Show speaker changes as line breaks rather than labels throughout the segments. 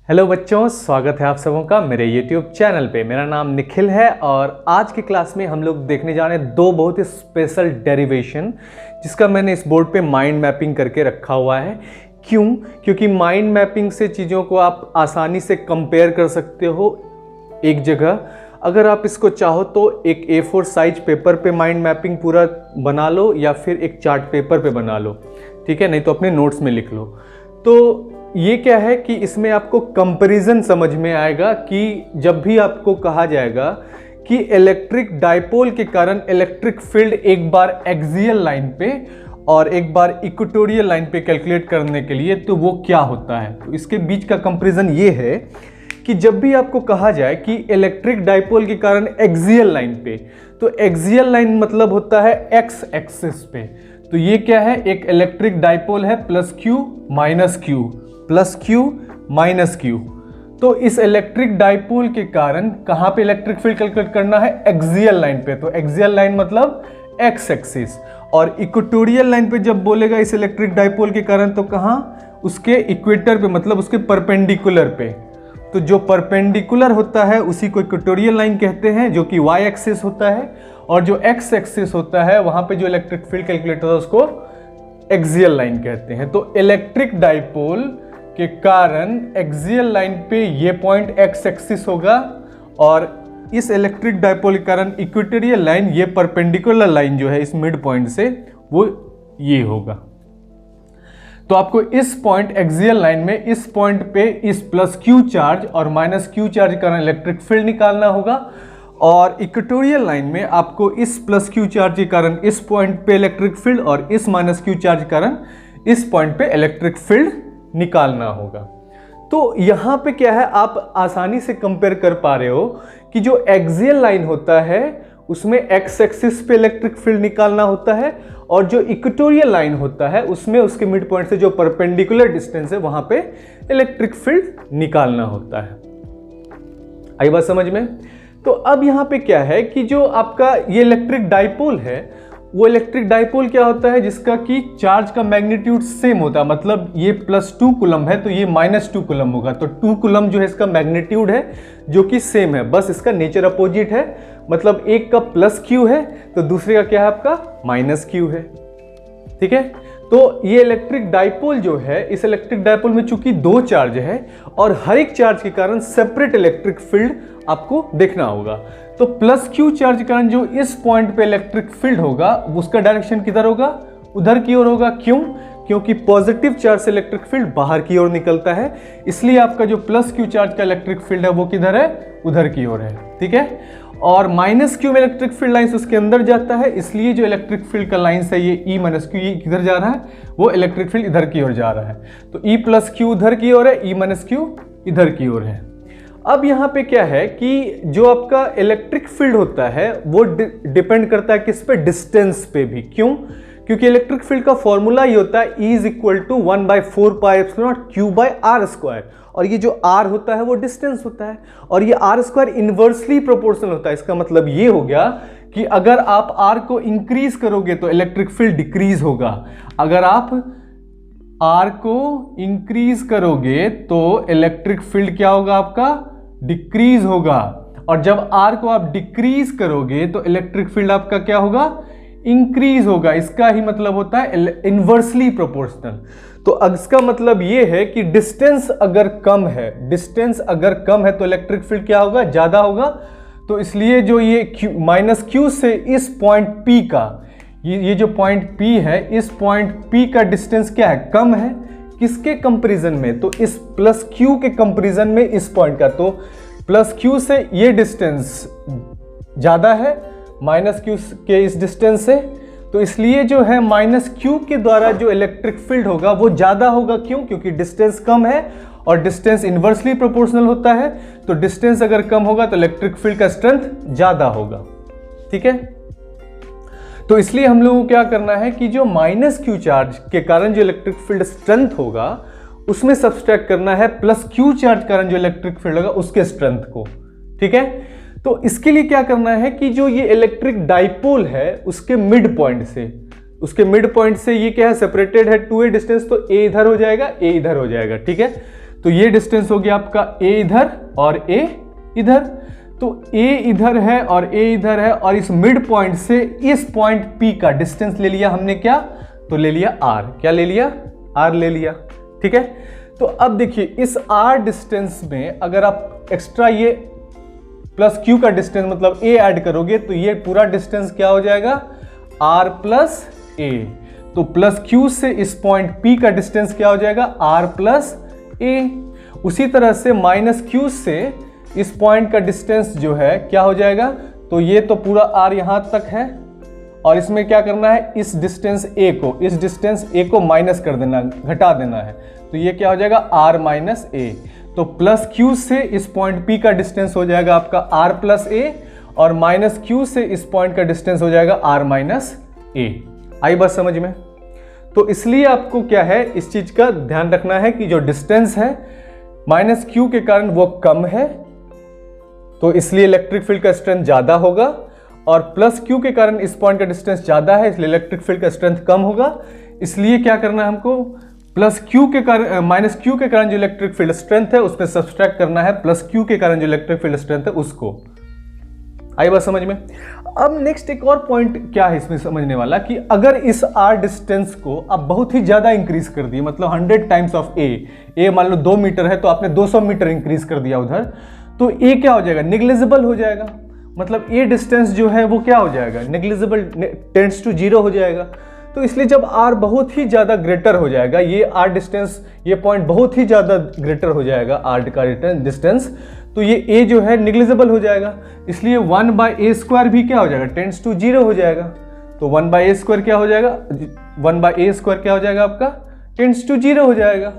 Hello बच्चों, स्वागत है आप सबों का मेरे YouTube चैनल पे। मेरा नाम निखिल है और आज की क्लास में हम लोग देखने जा रहे हैं दो बहुत ही स्पेशल डेरिवेशन, जिसका मैंने इस बोर्ड पे माइंड मैपिंग करके रखा हुआ है। क्यों? क्योंकि माइंड मैपिंग से चीज़ों को आप आसानी से कंपेयर कर सकते हो एक जगह। अगर आप इसको चाहो तो एक A4 साइज पेपर पे माइंड मैपिंग पूरा बना लो या फिर एक चार्ट पेपर पे बना लो, ठीक है? नहीं तो अपने नोट्स में लिख लो। तो ये क्या है कि इसमें आपको कंपैरिजन समझ में आएगा कि जब भी आपको कहा जाएगा कि इलेक्ट्रिक डाइपोल के कारण इलेक्ट्रिक फील्ड एक बार एक्सियल लाइन पे और एक बार इक्वेटोरियल लाइन पे कैलकुलेट करने के लिए, तो वो क्या होता है। तो इसके बीच का कंपैरिजन ये है कि जब भी आपको कहा जाए कि इलेक्ट्रिक डाइपोल के कारण एक्सियल लाइन पे, तो एक्सियल लाइन मतलब होता है एक्स एक्सिस पे। तो ये क्या है? एक इलेक्ट्रिक डाइपोल है plus Q minus Q, plus Q minus Q. तो इस इलेक्ट्रिक डाइपोल के कारण कहां पे इलेक्ट्रिक फील्ड कैलकुलेट करना है? एक्सियल लाइन पे। तो एक्सियल लाइन मतलब एक्स एक्सिस, और इक्वेटोरियल लाइन पे जब बोलेगा इस इलेक्ट्रिक डाइपोल के कारण, तो कहां? उसके इक्वेटर पे, मतलब उसके परपेंडिकुलर पे। तो जो परपेंडिकुलर होता है उसी को इक्वेटोरियल लाइन कहते हैं, जो कि वाई एक्सिस होता है, और जो एक्स एक्सिस होता है वहां पे जो इलेक्ट्रिक फील्ड कैलकुलेट होता है उसको एक्सियल लाइन कहते हैं। तो इलेक्ट्रिक डाइपोल के कारण एक्सियल लाइन पे ये पॉइंट एक्स एक्सिस होगा, और इस इलेक्ट्रिक डाइपोल के कारण इक्वेटोरियल लाइन, ये परपेंडिकुलर लाइन जो है इस मिड पॉइंट से, वो ये होगा। तो आपको इस पॉइंट एक्सियल लाइन में इस पॉइंट पे इस प्लस क्यू चार्ज और माइनस क्यू चार्ज के कारण इलेक्ट्रिक फील्ड निकालना होगा, और इक्वेटोरियल लाइन में आपको इस प्लस क्यू चार्ज के कारण इस पॉइंट पे इलेक्ट्रिक फील्ड और इस माइनस क्यू चार्ज के कारण इस पॉइंट पे इलेक्ट्रिक फील्ड निकालना होगा। तो यहां पे क्या है, आप आसानी से कंपेयर कर पा रहे हो कि जो एक्सियल लाइन होता है उसमें एक्स एक्सिस पे इलेक्ट्रिक फील्ड निकालना होता है, और जो इक्वेटोरियल लाइन होता है उसमें उसके मिड पॉइंट से जो परपेंडिकुलर डिस्टेंस है वहां पे इलेक्ट्रिक फील्ड निकालना होता है। आई बात समझ में? तो अब यहां पे क्या है कि जो आपका ये इलेक्ट्रिक डाइपोल है, वो इलेक्ट्रिक डाइपोल क्या होता है जिसका कि चार्ज का मैग्नीट्यूड सेम होता है। मतलब ये +2 कूलम है तो ये -2 कूलम होगा। तो 2 कूलम जो है इसका मैग्नीट्यूड है, जो कि सेम है, बस इसका नेचर अपोजिट है। मतलब एक का प्लस क्यू है तो दूसरे का क्या है? आपका माइनस क्यू है, ठीक है? तो ये इलेक्ट्रिक डाइपोल जो है, इस इलेक्ट्रिक डाइपोल में चूंकि दो चार्ज है और हर एक चार्ज के कारण सेपरेट इलेक्ट्रिक फील्ड आपको देखना होगा। तो प्लस क्यू चार्ज के कारण जो इस पॉइंट पे इलेक्ट्रिक फील्ड होगा उसका डायरेक्शन किधर होगा? उधर की ओर होगा। क्यों? क्योंकि पॉजिटिव चार्ज से इलेक्ट्रिक फील्ड बाहर की ओर निकलता है, इसलिए आपका जो प्लस क्यू चार्ज का इलेक्ट्रिक फील्ड है वो किधर है? उधर की ओर है, ठीक है? और माइनस क्यू में इलेक्ट्रिक फील्ड लाइंस उसके अंदर जाता है, इसलिए जो इलेक्ट्रिक फील्ड का लाइंस है ये ई माइनस क्यू, ये किधर जा रहा है? वो इलेक्ट्रिक फील्ड इधर की ओर जा रहा है। तो ई प्लस क्यू उधर की ओर है, ई माइनस क्यू इधर की ओर है। अब यहाँ पे क्या है कि जो आपका इलेक्ट्रिक फील्ड होता है वो डिपेंड करता है किस पे? डिस्टेंस पे भी। क्यों? क्योंकि इलेक्ट्रिक फील्ड का फॉर्मूला ये होता है E = 1/4πε0 Q/r², और ये जो r होता है वो डिस्टेंस होता है, और ये r² इनवर्सली प्रोपोर्शनल होता है। इसका मतलब ये हो गया कि अगर आप r को इंक्रीज करोगे तो इलेक्ट्रिक फील्ड डिक्रीज होगा, अगर आप r को इंक्रीज करोगे तो इलेक्ट्रिक फील्ड क्या होगा? आपका डिक्रीज होगा, और जब r को आप डिक्रीज करोगे तो इलेक्ट्रिक फील्ड आपका क्या होगा? इंक्रीज होगा। इसका ही मतलब होता है इनवर्सली प्रोपोर्शनल। तो इसका मतलब ये है कि डिस्टेंस अगर कम है, तो इलेक्ट्रिक फील्ड क्या होगा? ज्यादा होगा। तो इसलिए जो ये माइनस क्यू से इस पॉइंट P का, ये जो पॉइंट P है, इस पॉइंट P का डिस्टेंस क्या है? कम है। किसके कंपैरिजन में? तो इस प्लस क्यू के कंपैरिजन में इस पॉइंट का। तो प्लस क्यू से ये डिस्टेंस ज्यादा है माइनस क्यू के इस डिस्टेंस से, तो इसलिए जो है माइनस क्यू के द्वारा जो इलेक्ट्रिक फील्ड होगा वो ज्यादा होगा। क्यों? क्योंकि डिस्टेंस कम है और डिस्टेंस इनवर्सली प्रोपोर्शनल होता है। तो डिस्टेंस अगर कम होगा तो इलेक्ट्रिक फील्ड का स्ट्रेंथ ज्यादा होगा, ठीक है? तो इसलिए हम लोगों को क्या करना है कि जो माइनस क्यू चार्ज के कारण जो इलेक्ट्रिक फील्ड स्ट्रेंथ होगा उसमें सब्सट्रैक्ट करना है प्लस क्यू चार्ज के कारण जो इलेक्ट्रिक फील्ड होगा उसके स्ट्रेंथ को, ठीक है? तो इसके लिए क्या करना है कि जो ये इलेक्ट्रिक डाइपोल है उसके मिड पॉइंट से ये क्या है? सेपरेटेड है 2a डिस्टेंस, तो a इधर हो जाएगा, a इधर हो जाएगा, ठीक है? तो ये डिस्टेंस हो गया आपका a इधर और a इधर। तो a इधर है और a इधर है, और इस मिड पॉइंट से इस पॉइंट P का डिस्टेंस ले लिया हमने क्या, तो ले लिया r। क्या ले लिया, r ले लिया। ठीक है, तो अब देखिए इस r डिस्टेंस में अगर आप एक्स्ट्रा ये प्लस q का डिस्टेंस मतलब a ऐड करोगे तो ये पूरा डिस्टेंस क्या हो जाएगा, r प्लस a। तो प्लस q से इस पॉइंट P का डिस्टेंस क्या हो जाएगा, r प्लस a। उसी तरह से माइनस q से इस पॉइंट का डिस्टेंस जो है क्या हो जाएगा, तो ये तो पूरा r यहां तक है, और इसमें क्या करना है, इस डिस्टेंस a को माइनस कर देना, घटा देना है। तो ये क्या हो जाएगा, r माइनस a। तो प्लस q से इस पॉइंट P का डिस्टेंस हो जाएगा आपका r प्लस a, और माइनस q से इस पॉइंट का डिस्टेंस हो जाएगा r माइनस a। आई बात समझ में। तो इसलिए आपको क्या है, इस चीज का ध्यान रखना है कि जो डिस्टेंस है माइनस q के कारण वो कम है, तो इसलिए इलेक्ट्रिक फील्ड का स्ट्रेंथ ज्यादा होगा, और प्लस q के कारण इस पॉइंट का डिस्टेंस ज्यादा है, इसलिए इलेक्ट्रिक फील्ड का स्ट्रेंथ कम होगा। इसलिए क्या करना है हमको, प्लस q के कारण माइनस q के कारण जो इलेक्ट्रिक फील्ड स्ट्रेंथ है उस पर सब्सट्रैक्ट करना है प्लस q के कारण जो इलेक्ट्रिक फील्ड स्ट्रेंथ है उसको। आई बात समझ में। अब नेक्स्ट एक और पॉइंट क्या है इसमें समझने वाला, कि अगर इस r डिस्टेंस को आप बहुत ही ज्यादा इंक्रीज कर दिए, मतलब 100 टाइम्स ऑफ a मान लो 2 मीटर है तो आपने 200 मीटर इंक्रीज कर दिया उधर, तो a क्या हो जाएगा, निग्लिजिबल हो जाएगा। मतलब a डिस्टेंस जो है वो क्या हो जाएगा, निग्लिजिबल, टेंड्स टू 0 हो जाएगा। तो इसलिए जब r बहुत ही ज्यादा ग्रेटर हो जाएगा, ये r डिस्टेंस, ये पॉइंट बहुत ही ज्यादा ग्रेटर हो जाएगा r का डिस्टेंस, तो ये a जो है निग्लिजिबल हो जाएगा। इसलिए 1/a² भी क्या हो जाएगा, टेंड्स टू 0 हो जाएगा। तो 1/a² क्या हो जाएगा, 1/a² क्या हो जाएगा आपका, टेंड्स टू 0 हो जाएगा।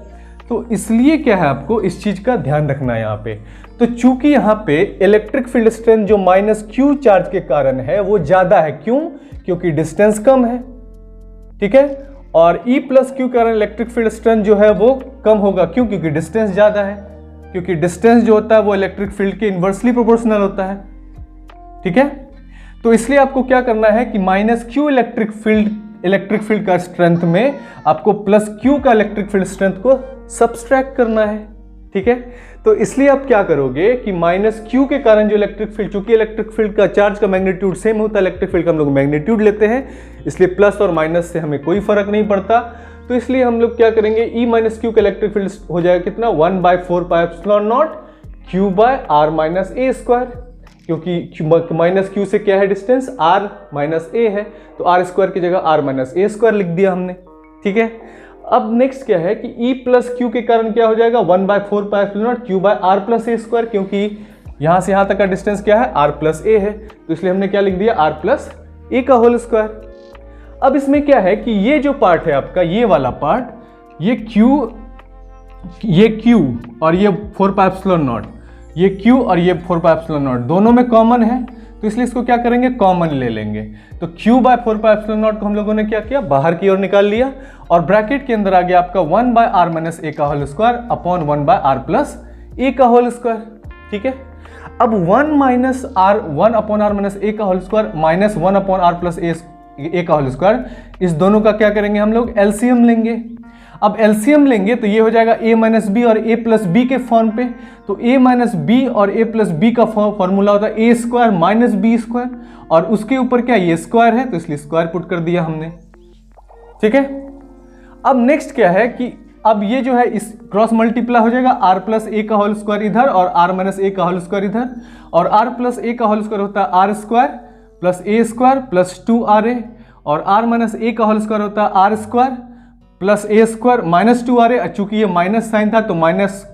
तो इसलिए क्या है, आपको इस चीज का ध्यान रखना है यहाँ पे। तो चूंकि यहाँ पे इलेक्ट्रिक फील्ड स्ट्रेंथ जो माइनस q चार्ज के कारण है वो ज्यादा है, क्यों, क्योंकि डिस्टेंस कम है। ठीक है, और E प्लस q कारण इलेक्ट्रिक फील्ड स्ट्रेंथ जो है वो कम होगा, क्यों, क्योंकि डिस्टेंस ज्यादा है, क्योंकि डिस्टेंस जो होता है वो इलेक्ट्रिक फील्ड के इन्वर्सली प्रोपोर्शनल होता है। ठीक है, तो इसलिए आपको क्या करना है कि माइनस q इलेक्ट्रिक फील्ड का स्ट्रेंथ में आपको प्लस q का इलेक्ट्रिक फील्ड स्ट्रेंथ को सब्सट्रैक्ट करना है। ठीक है, तो इसलिए आप क्या करोगे कि माइनस q के कारण जो इलेक्ट्रिक फील्ड, चूंकि इलेक्ट्रिक फील्ड का चार्ज का मैग्नीट्यूड सेम होता है, इलेक्ट्रिक फील्ड का हम लोग मैग्नीट्यूड लेते हैं, इसलिए प्लस और माइनस से हमें कोई फर्क नहीं पड़ता। तो इसलिए हम लोग क्या करेंगे, E माइनस क्यू का इलेक्ट्रिक फील्ड हो जाएगा कितना, 1/4πε0 q/r माइनस a², क्योंकि माइनस q से क्या है डिस्टेंस, r माइनस a है, तो r² की जगह r माइनस a² लिख दिया हमने। ठीक है, अब नेक्स्ट क्या है कि E प्लस क्यू के कारण क्या हो जाएगा, 1/4πε0 q/r प्लस a², क्योंकि यहां से यहां तक का डिस्टेंस क्या है, r प्लस a है, तो इसलिए हमने क्या लिख दिया, r प्लस a का होल स्क्वायर। अब इसमें क्या है कि ये जो पार्ट है आपका, ये वाला पार्ट, ये q और ये 4πε0, ये q और ये 4πε0 दोनों में कॉमन है, तो इसलिए इसको क्या करेंगे, कॉमन ले लेंगे। तो q/4πε0 को हम लोगों ने क्या किया, बाहर की ओर निकाल लिया, और ब्रैकेट के अंदर आ गया आपका 1/r माइनस a का whole square upon 1/r plus a का होल स्क्वायर। ठीक है, अब 1/r माइनस a का whole square minus 1/r plus a का होल स्क्वायर, इस दोनों का क्या करेंगे हम लोग, एलसीएम लेंगे। अब एलसीएम लेंगे तो ये हो जाएगा a माइनस बी और a प्लस बी के फॉर्म पे। तो a माइनस बी और a प्लस बी का फॉर्मूला होता है a² माइनस b², और उसके ऊपर क्या, ये स्क्वायर है, तो इसलिए स्क्वायर पुट कर दिया हमने। ठीक है, अब नेक्स्ट क्या है कि अब ये जो है इस क्रॉस मल्टीप्लाई हो जाएगा, r प्लस a का होल स्क्वायर इधर और r माइनस a का होल स्क्वायर इधर, और r प्लस a का होल स्क्वायर होता है r² plus a² plus 2ra, और r माइनस a का होल स्क्वायर होता है r² plus a² minus 2ra। चूंकि ये माइनस साइन था तो minus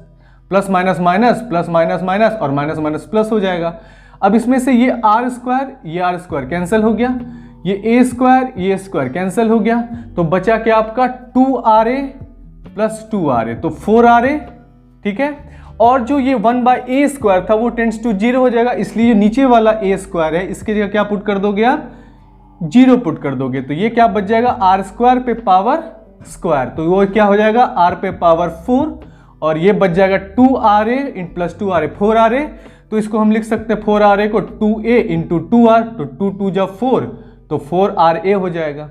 plus minus minus plus minus minus और माइनस माइनस प्लस हो जाएगा। अब इसमें से ये r² कैंसिल हो गया, ये a² कैंसिल हो गया, तो बचा क्या आपका 2ra प्लस 2ra, तो 4ra। ठीक है, और जो ये 1/a² था वो टेंड्स टू 0 हो जाएगा, इसलिए नीचे वाला a² है, इसकी जगह क्या पुट कर दोगे आप, 0 पुट कर दोगे, तो ये क्या बच जाएगा, r² पे पावर स्क्वायर, तो वो क्या हो जाएगा, r पे पावर 4, और ये बच जाएगा 2ra in plus 2ra 4ra, तो इसको हम लिख सकते हैं 4ra को 2a इंटू 2r, तो 2 2 जब 4, तो 4ra हो जाएगा।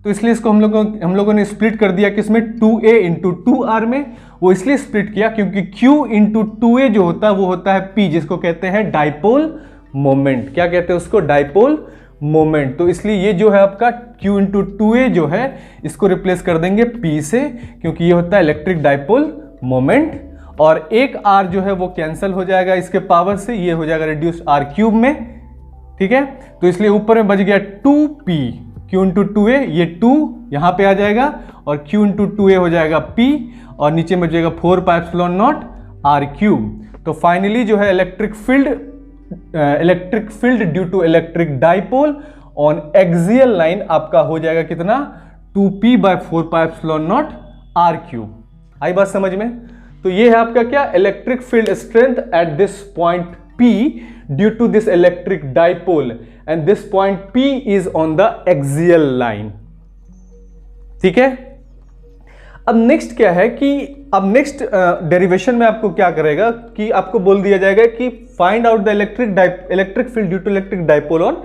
तो इसलिए इसको हम लोगों ने स्प्लिट कर दिया किसमें, 2a इंटू 2r में। वो इसलिए स्प्लिट किया क्योंकि q इंटू 2a जो होता है वो होता है p, जिसको कहते हैं डाइपोल मोमेंट। क्या कहते हैं उसको, डाइपोल मोमेंट। तो इसलिए ये जो है आपका q इंटू 2a जो है इसको रिप्लेस कर देंगे p से, क्योंकि ये होता है इलेक्ट्रिक डाइपोल मोमेंट। और एक r जो है वो कैंसिल हो जाएगा इसके पावर से, ये हो जाएगा रिड्यूस r क्यूब में, ठीक है। तो इसलिए ऊपर में बच गया 2p, q इंटू 2a, ये 2 यहां पे आ जाएगा और q इंटू 2a हो जाएगा p, और नीचे में बचेगा 4 pi epsilon naught r cube. तो फाइनली जो है electric field due to electric dipole on axial line आपका हो जाएगा कितना, 2p by 4 pi epsilon naught r cube. आई बात समझ में। तो ये है आपका क्या, electric field strength at this point p due to this electric dipole, and this point p is on the axial line, ठीक है। अब नेक्स्ट क्या है कि अब नेक्स्ट डेरिवेशन में आपको क्या करेगा कि आपको बोल दिया जाएगा कि find out the electric field due to electric dipole on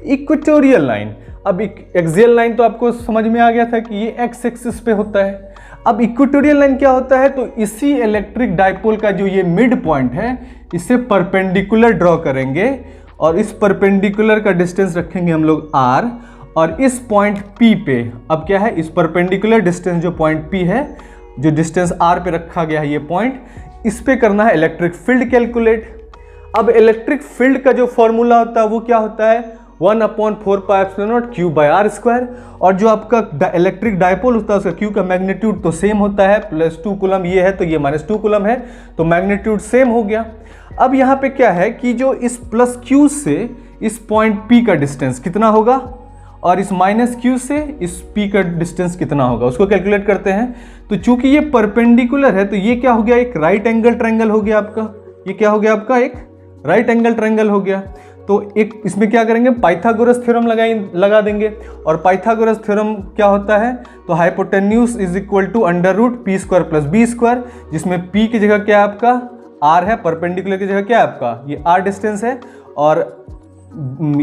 equatorial line. अब एक्सियल लाइन तो आपको समझ में आ गया था कि ये एक्स एक्सिस पे होता है। अब इक्वेटोरियल लाइन क्या होता है, तो इसी इलेक्ट्रिक डाइपोल का जो ये मिड पॉइंट है इसे परपेंडिकुलर ड्रॉ करेंगे, और इस परपेंडिकुलर का डिस्टेंस रखेंगे हम लोग r, और इस पॉइंट P पे अब क्या है, इस परपेंडिकुलर डिस्टेंस जो पॉइंट P है, जो डिस्टेंस r पे रखा गया है ये पॉइंट, इस पे करना है इलेक्ट्रिक फील्ड कैलकुलेट। अब इलेक्ट्रिक फील्ड का जो फॉर्मूला होता है वो क्या होता है, 1/4 pi epsilon nought q by r square, और जो आपका इलेक्ट्रिक डाइपोल होता है उसका q का मैग्नीट्यूड तो सेम होता है, +2 कूलम ये है तो ये -2 कूलम है, तो मैग्नीट्यूड सेम हो गया। अब यहाँ पे क्या है कि जो इस +q से इस पॉइंट P का डिस्टेंस कितना होगा, और इस -q से इस P का डिस्टेंस कितना होगा, उसको कैलकुलेट करते हैं। तो चूंकि ये परपेंडिकुलर है तो ये क्या हो गया, एक राइट एंगल ट्रायंगल हो गया आपका। ये क्या हो गया आपका, एक राइट एंगल ट्रायंगल हो गया। तो एक इसमें क्या करेंगे, पाइथागोरस थ्योरम लगा देंगे। और पाइथागोरस थ्योरम क्या होता है, तो hypotenuse is equal to √p² + b², जिसमें p की जगह क्या है आपका, r है, परपेंडिकुलर की जगह क्या है आपका, ये r डिस्टेंस है, और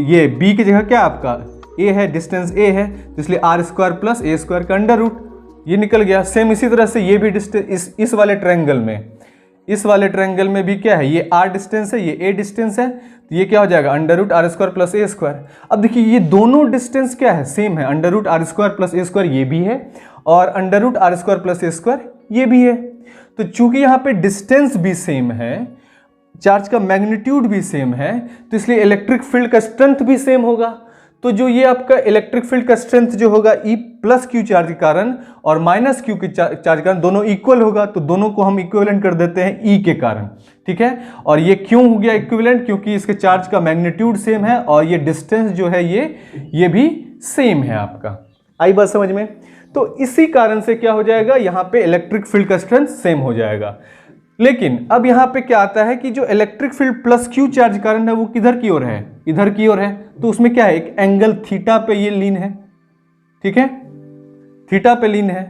ये b की जगह क्या है आपका, a है, डिस्टेंस a है, तो इसलिए r² + a² का √, ये निकल गया। सेम इसी तरह से ये भी डिस्टेंस इस वाले ट्रायंगल में भी क्या है, ये r डिस्टेंस है, ये a डिस्टेंस है, तो ये क्या हो जाएगा √r² + a²। अब देखिए ये दोनों डिस्टेंस क्या है, सेम है, √r² + a² ये भी है, और √r² + a² ये भी है। तो चूंकि यहाँ पे डिस्टेंस भी सेम है, चार्ज का मैग्नीट्यूड भी सेम है, तो इसलिए इलेक्ट्रिक फील्ड का स्ट्रेंथ भी सेम होगा। तो जो ये आपका इलेक्ट्रिक फील्ड का स्ट्रेंथ जो होगा E + q चार्ज के कारण और -q के चार्ज के कारण दोनों इक्वल होगा, तो दोनों को हम इक्विवेलेंट कर देते हैं E के कारण, ठीक है। और ये क्यों हो गया इक्विवेलेंट, क्योंकि इसके चार्ज का मैग्नीट्यूड सेम है और ये डिस्टेंस जो है ये भी सेम है आपका। आई बात समझ में। तो इसी कारण से क्या हो जाएगा, यहाँ पे इलेक्ट्रिक फील्ड का स्ट्रेंथ सेम हो जाएगा। लेकिन अब यहाँ पे क्या आता है कि जो इलेक्ट्रिक फील्ड +q चार्ज कारण है वो किधर की ओर है, इधर की ओर है, तो उसमें क्या है, एक एंगल थीटा पे ये लीन है, ठीक है, थीटा पे लीन है।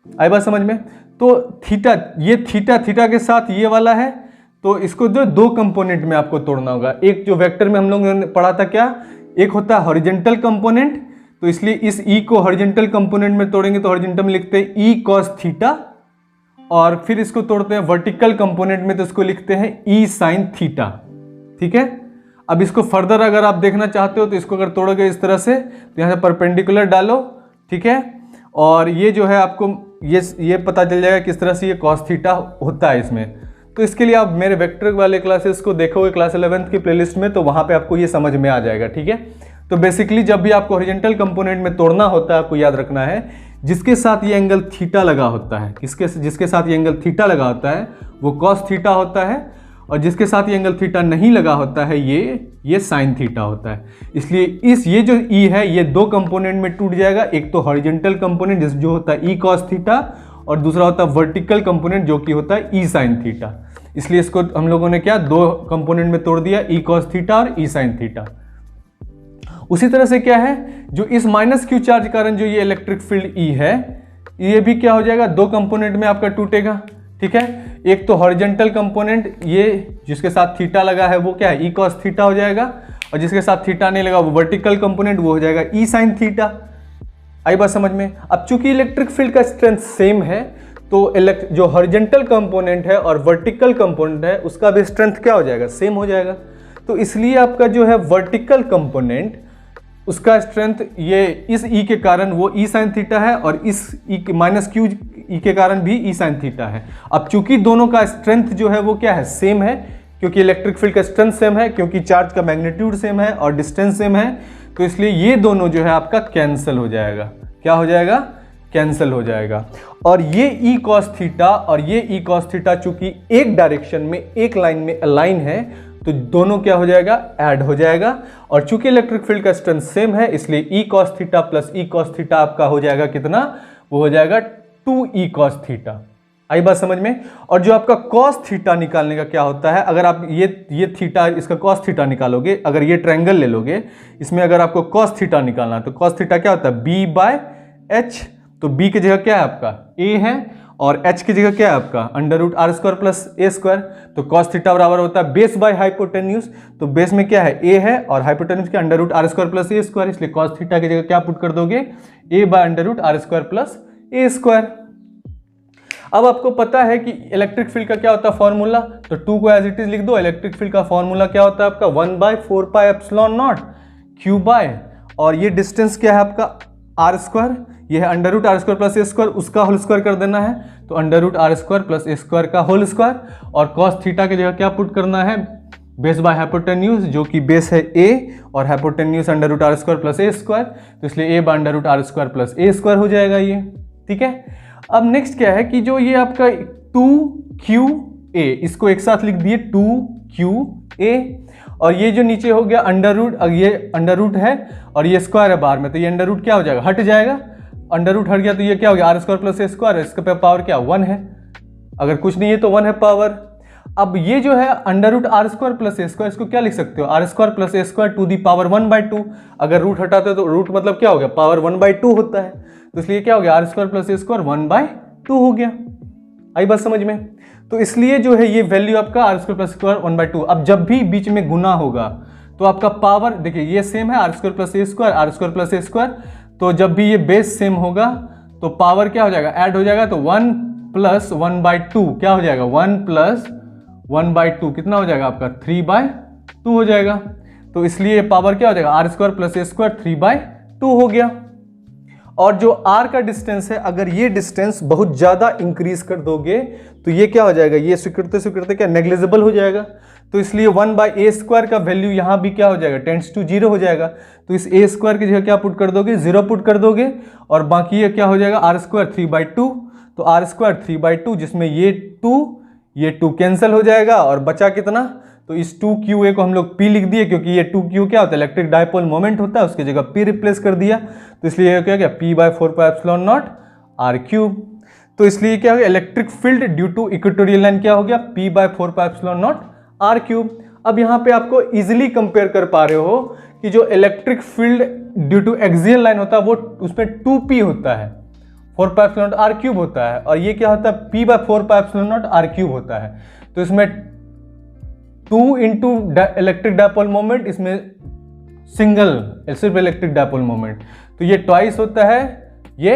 आई बात समझ में। तो थीटा, ये थीटा के साथ ये वाला है, तो इसको जो दो कंपोनेंट में आपको तोड़ना होगा। एक जो वेक्टर में हम लोगों ने पढ़ा था क्या, एक होता है हॉरिजॉन्टल कंपोनेंट, तो इसलिए इस E को हॉरिजॉन्टल कंपोनेंट में तोड़ेंगे तो हॉरिजॉन्टल में लिखते हैं E cos थीटा, और फिर इसको तोड़ते हैं वर्टिकल कंपोनेंट में तो इसको लिखते हैं E sin थीटा, ठीक है। अब इसको फर्दर अगर आप देखना चाहते हो तो इसको अगर तोड़ोगे इस तरह से, तो यहाँ से परपेंडिकुलर डालो, ठीक है, और ये जो है आपको ये पता चल जाएगा किस तरह से ये cos थीटा होता है इसमें। तो इसके लिए आप मेरे वेक्टर वाले क्लासेस को देखोगे क्लास 11th की प्लेलिस्ट में, तो वहाँ पे आपको ये समझ में आ जाएगा, ठीक है। तो बेसिकली जब भी आपको हॉरिजॉन्टल कंपोनेंट में तोड़ना होता है, आपको याद रखना है जिसके साथ ये एंगल थीटा लगा होता है, जिसके साथ ये एंगल थीटा लगा होता है वो cos थीटा होता है, और जिसके साथ ये एंगल थीटा नहीं लगा होता है ये sin थीटा होता है। इसलिए ये जो E है ये दो कंपोनेंट में टूट जाएगा, एक तो हॉरिजॉन्टल कंपोनेंट जो होता है E cos थीटा, और दूसरा होता है वर्टिकल कंपोनेंट जो कि होता है E sin थीटा। इसलिए इसको हम लोगों ने क्या दो कंपोनेंट में तोड़ दिया, E cos थीटा और E sin थीटा। उसी तरह से क्या है, जो इस -q चार्ज कारण जो ये इलेक्ट्रिक फील्ड E है, ये भी क्या हो जाएगा, दो कंपोनेंट में आपका टूटेगा, ठीक है। एक तो हॉरिजॉन्टल कंपोनेंट, ये जिसके साथ थीटा लगा है वो क्या है, E cos थीटा हो जाएगा, और जिसके साथ थीटा नहीं लगा वो वर्टिकल कंपोनेंट वो हो जाएगा E sin थीटा, आई बात समझ में। अब चूंकि इलेक्ट्रिक फील्ड का स्ट्रेंथ सेम है तो जो हॉरिजॉन्टल कंपोनेंट है और वर्टिकल कंपोनेंट है उसका भी स्ट्रेंथ क्या हो जाएगा, सेम हो जाएगा। तो इसलिए आपका जो है वर्टिकल कंपोनेंट उसका स्ट्रेंथ ये इस ई के कारण वो ई साइन थीटा है और इस ई माइनस क्यू ई के कारण भी ई साइन थीटा है। अब चूंकि दोनों का स्ट्रेंथ जो है वो क्या है, सेम है, क्योंकि इलेक्ट्रिक फील्ड का स्ट्रेंथ सेम है, क्योंकि चार्ज का मैग्नीट्यूड सेम है और डिस्टेंस सेम है, तो इसलिए ये दोनों जो है आपका कैंसिल हो जाएगा। क्या हो जाएगा, कैंसिल हो जाएगा। और ये ई कॉस थीटा और ये ई कॉस थीटा चूंकि एक डायरेक्शन में एक लाइन में अलाइन है तो दोनों क्या हो जाएगा, ऐड हो जाएगा। और चूंकि इलेक्ट्रिक फील्ड का स्ट्रेंथ सेम है इसलिए E cos theta plus E cos theta आपका हो जाएगा कितना, वो हो जाएगा 2 ई कॉस थीटा। आई बात समझ में। और जो आपका कॉस थीटा निकालने का क्या होता है, अगर आप ये थीटा इसका कॉस थीटा निकालोगे, अगर ये ट्रायंगल ले लोगे इसमें अगर आपको कॉस थीटा निकालना है तो कॉस थीटा क्या होता है, बी बाय एच। तो बी की जगह क्या है आपका ए है और h की जगह क्या है आपका under root r square plus a square. तो कॉस थीटा बराबर होता है बेस बाय हाइपोटेन्यूज। तो बेस में क्या है, a है और हाइपोटेन्यूज के under root r square plus a square, इसलिए कॉस थीटा की जगह क्या पुट कर दोगे, a by under root r square plus a square. अब आपको पता है कि इलेक्ट्रिक फील्ड का क्या होता है फॉर्मूला, तो 2 को एज इट इज लिख दो। इलेक्ट्रिक फील्ड का फॉर्मूला क्या होता है आपका 1/4 pi epsilon nought q by, और ये डिस्टेंस क्या है आपका आर स्क्वायर, ये है under root r square plus a square, उसका होल स्क्वायर कर देना है तो under root r square plus a square का होल स्क्वायर। और कॉस थीटा की जगह क्या पुट करना है, बेस बाय हाइपोटेन्यूज, जो कि बेस है ए और hypotenuse under root r square plus a square, तो इसलिए a by under root r square plus a square हो जाएगा ये। ठीक है। अब नेक्स्ट क्या है कि जो ये आपका 2QA इसको एक साथ लिख दिए 2QA, और ये जो नीचे हो गया अंडर रूट, ये अंडर रूट है और ये स्क्वायर है बाहर में, तो ये अंडर रूट क्या हो जाएगा, हट जाएगा। अंडर रूट हट गया तो ये क्या हो गया r square plus a square, इसका पावर क्या 1 है, अगर कुछ नहीं है तो 1 है पावर। अब ये जो है under root r square plus a square, इसको क्या लिख सकते हो, r square plus a square to the power 1/2। अगर रूट हटाते हो तो रूट मतलब क्या हो गया, पावर 1/2 होता है, तो इसलिए क्या हो गया r square plus a square 1/2 हो गया। आई बात समझ में। तो इसलिए जो है ये वैल्यू आपका आर स्क्वायर प्लस स्क्वायर 1/2। अब जब भी बीच में गुना होगा तो आपका पावर देखिए ये सेम है r square plus a square, r square plus a square, तो जब भी ये बेस सेम होगा तो पावर क्या हो जाएगा, ऐड हो जाएगा, तो 1 प्लस 1/2 क्या हो जाएगा, 1 प्लस 1/2 कितना हो जाएगा आपका 3/2 हो जाएगा। तो इसलिए पावर क्या हो जाएगा r square plus a square 3/2 हो गया। और जो r का डिस्टेंस है, अगर ये डिस्टेंस बहुत ज़्यादा इंक्रीज कर दोगे तो ये क्या हो जाएगा, ये स्वीकृत स्वीकृत क्या नेग्लिजिबल हो जाएगा। तो इसलिए 1/a स्क्वायर का वैल्यू यहाँ भी क्या हो जाएगा, टेंड्स टू 0 हो जाएगा। तो इस a स्क्वायर की जगह क्या पुट कर दोगे, 0 पुट कर दोगे, और बाकी ये क्या हो जाएगा आर स्क्वायर 3/2। तो आर स्क्वायर 3/2 जिसमें ये 2 कैंसिल हो जाएगा और बचा कितना, तो इस 2QA को हम लोग P लिख दिए, क्योंकि ये 2Q क्या होता है, इलेक्ट्रिक डायपोल मोमेंट होता है, उसकी जगह P रिप्लेस कर दिया, तो इसलिए ये क्या गया P/4 pi epsilon not r³। तो इसलिए क्या हो गया, electric field due to equatorial line क्या हो गया, P/4 pi epsilon not r³। अब यहाँ पे आपको इजिली कंपेयर कर पा रहे हो कि जो electric field due to axial line होता है वो उसमें 2P होता है, 4 पाई एप्सिलॉन नॉट r³ होता है, और ये क्या होता है P/4 pi epsilon not r³ होता है। तो इसमें 2 इंटू इलेक्ट्रिक डायपोल मोमेंट, इसमें सिंगल सिर्फ इलेक्ट्रिक डायपोल मोमेंट, तो ये ट्वाइस होता है, ये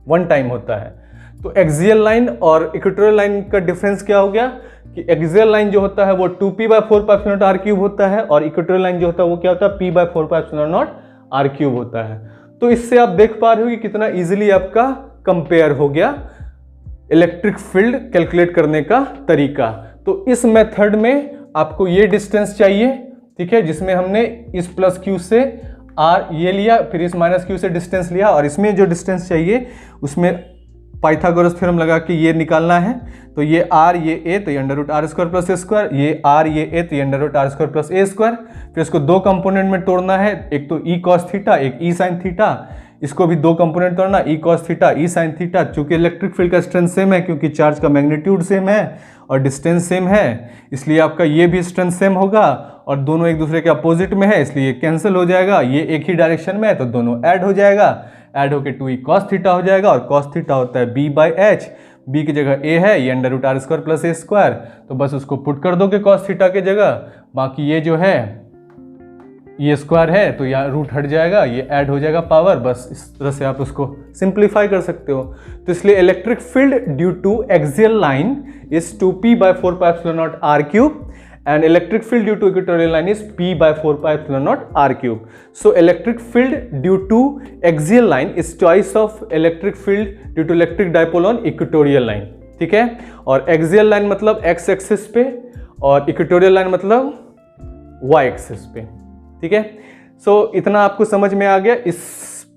1 टाइम होता है। तो एक्सियल लाइन और इक्वेटोरियल लाइन का डिफरेंस क्या हो गया कि एक्सियल लाइन जो होता है वो 2P/4 pi epsilon not r³ होता है, और इक्वेटोरियल लाइन जो होता है वो क्या होता है P/4 pi epsilon not r³ होता है। तो इससे आप देख पा रहे हो कि कितना इजीली आपका कंपेयर हो गया इलेक्ट्रिक फील्ड कैलकुलेट करने का तरीका। तो इस मेथड में आपको ये डिस्टेंस चाहिए, ठीक है, जिसमें हमने इस प्लस क्यू से r ये लिया, फिर इस माइनस क्यू से डिस्टेंस लिया, और इसमें जो डिस्टेंस चाहिए उसमें पाइथागोरस थ्योरम लगा के ये निकालना है। तो ये r ये a, तो ये under root r square plus a square, ये r ये a, तो ये under root r square plus a square. फिर इसको 2 कंपोनेंट में तोड़ना है, एक तो e कॉस थीटा, एक e साइन थीटा, इसको भी 2 कंपोनेंट तोड़ना, e cos theta e sine theta. चूंकि इलेक्ट्रिक फील्ड का स्ट्रेंथ सेम है, क्योंकि चार्ज का मैग्नीट्यूड सेम है और डिस्टेंस सेम है, इसलिए आपका ये भी स्ट्रेंथ सेम होगा, और दोनों एक दूसरे के अपोजिट में है इसलिए कैंसिल हो जाएगा। ये एक ही डायरेक्शन में है तो दोनों ऐड हो जाएगा, ऐड होके 2e कॉस थीटा हो जाएगा, और कॉस थीटा होता है b/h, b की जगह a है, ये under root r square plus a square, तो बस उसको पुट कर दोगे कॉस थीटा के जगह। बाकी ये जो है ये स्क्वायर है तो यहाँ रूट हट जाएगा, ये ऐड हो जाएगा पावर, बस इस तरह से आप उसको सिंप्लीफाई कर सकते हो। तो इसलिए electric field due to axial line is 2p/4πε0 r³ and electric field due to equatorial line is p/4πε0 r³. So electric field due to axial line is twice of electric field due to electric dipole on equatorial line. ठीक है, और axial line मतलब x axis पे और equatorial line मतलब y axis पे। ठीक है, सो इतना आपको समझ में आ गया। इस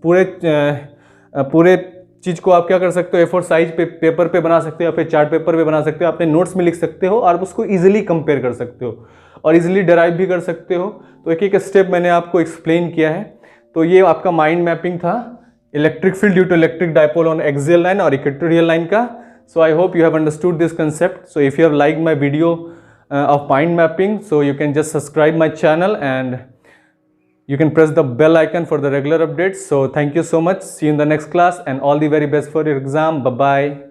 पूरे चीज़ को आप क्या कर सकते हो, A4 साइज पे पेपर पे बना सकते हो या फिर चार्ट पेपर पे बना सकते हो, अपने नोट्स में लिख सकते हो और उसको इजीली कंपेयर कर सकते हो और इजीली डिराइव भी कर सकते हो। तो एक एक स्टेप मैंने आपको एक्सप्लेन किया है। तो ये आपका माइंड मैपिंग था electric field due to electric dipole on axial line और इक्वेटोरियल लाइन का। So I hope you have understood this concept. So if you have like my video of mind mapping, so you can just subscribe my channel and you can press the bell icon for the regular updates. So thank you so much. See you in the next class and all the very best for your exam. Bye bye.